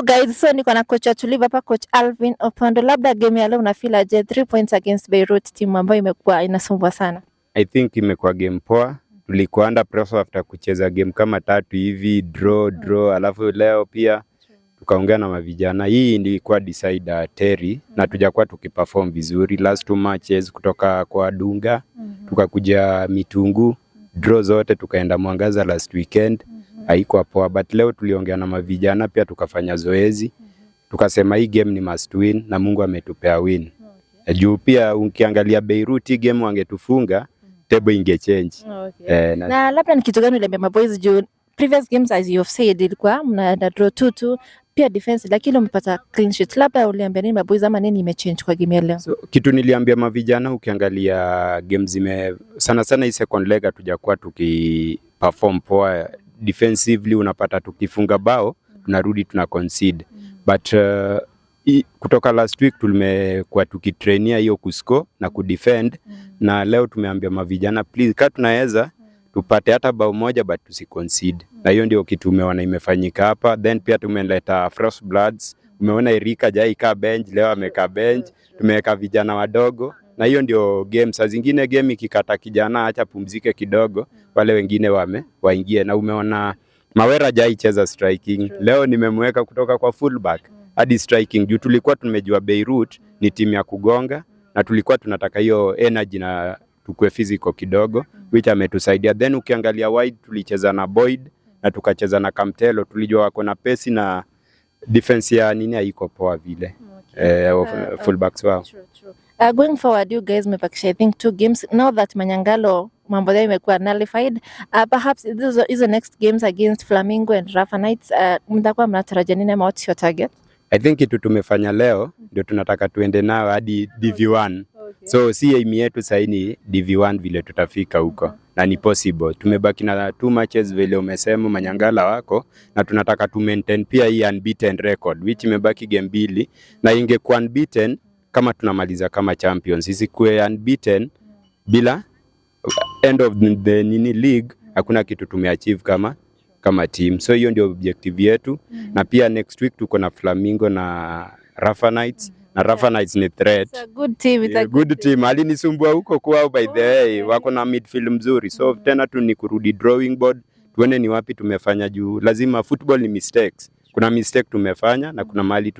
guys, so niko na coach atuliva hapa, coach Alvin Opondo. Labda game ya leo una feel aje? 3 points against Beirut, team ambayo imekuwa inasumbua sana. I think imekuwa game poa. Tulikuwa under pressure after kucheza game kama 3 hivi, draw, alafu leo pia tukaongea na mavijana. Hii ilikuwa decide Terry na tujakuwa tukiperform vizuri last 2 matches kutoka kwa Dunga, tukakuja Mitungu, draw zote tukaenda Mwangaza last weekend. Haikuwa poa, but leo tuliongea na mavijana pia tukafanya zoezi. Tukasema hii game ni must win na Mungu ametupea win. Juu pia ukiangalia Beirut game wangetufunga, table ingechange. Na labda ni kitu gani uliambia maboys juu previous games as you have said ilikuwa mna draw 2-2, pia defense lakini umepata clean sheet. Labda uliambia nini maboys ama nini imechange kwa game leo? So, kitu niliambia mavijana, ukiangalia games sana hii second leg hatujakuwa tukiperform poa defensively. Unapata tukifunga bao tunarudi tuna concede, but kutoka last week tumekuwa tukitrainia hiyo kuscore na kudefend, na leo tumeambia mavijana please kama tunaweza tupate hata bao moja but tusiconcede, na hiyo ndio kitu umeona imefanyika hapa. Then pia tumeleta fresh bloods, umeona Erika jai ka bench, leo ameka bench, tumeweka vijana wadogo, na hiyo ndio game. Saa zingine game ikikata kijana acha pumzike kidogo, wale wengine waingie, na umeona Mawera jai cheza striking, leo nimemweka kutoka kwa fullback hadi striking juu tulikuwa tumejua Beirut ni timu ya kugonga na tulikuwa tunataka hiyo energy na tukue physical kidogo, which ametusaidia. Then ukiangalia wide tulicheza na Boyd na tukacheza na Kamtelo, tulijua wako na pesi na defense ya nini haiko poa vile. Fullbacks wao. Going forward you guys mepakisha I think 2 games now that Manyangalo mambo yao imekuwa nullified. Perhaps these next games against Flamingo and Rafa Knights, mtakuwa mnatarajia nini ama what's your target? I think kitu tumefanya leo ndio tunataka tuende nao hadi Div1. So si aim yetu sasa ni Div1 vile tutafika huko na ni possible. Tumebaki na 2 matches vile umesema Manyangala wako, na tunataka tu maintain pia hii unbeaten record which imebaki game 2, na ingekuwa unbeaten kama tunamaliza kama champions. Sisi kuwe unbeaten bila end of the league hakuna kitu tumeachieve kama team. So hiyo ndio objective yetu. Na pia next week tuko na Flamingo na Rafa Knights, na Rafa Knights ni threat. It's a good team. It's a good team. Alinisumbua huko kwao by the way, wako na midfield mzuri. So tena tu ni kurudi drawing board, tuone ni wapi tumefanya juu. Lazima football ni mistakes. Kuna mistake tumefanya na kuna mahali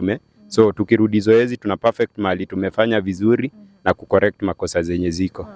so tukirudi zoezi tuna perfect mahali tumefanya vizuri na kucorrect makosa zenye ziko.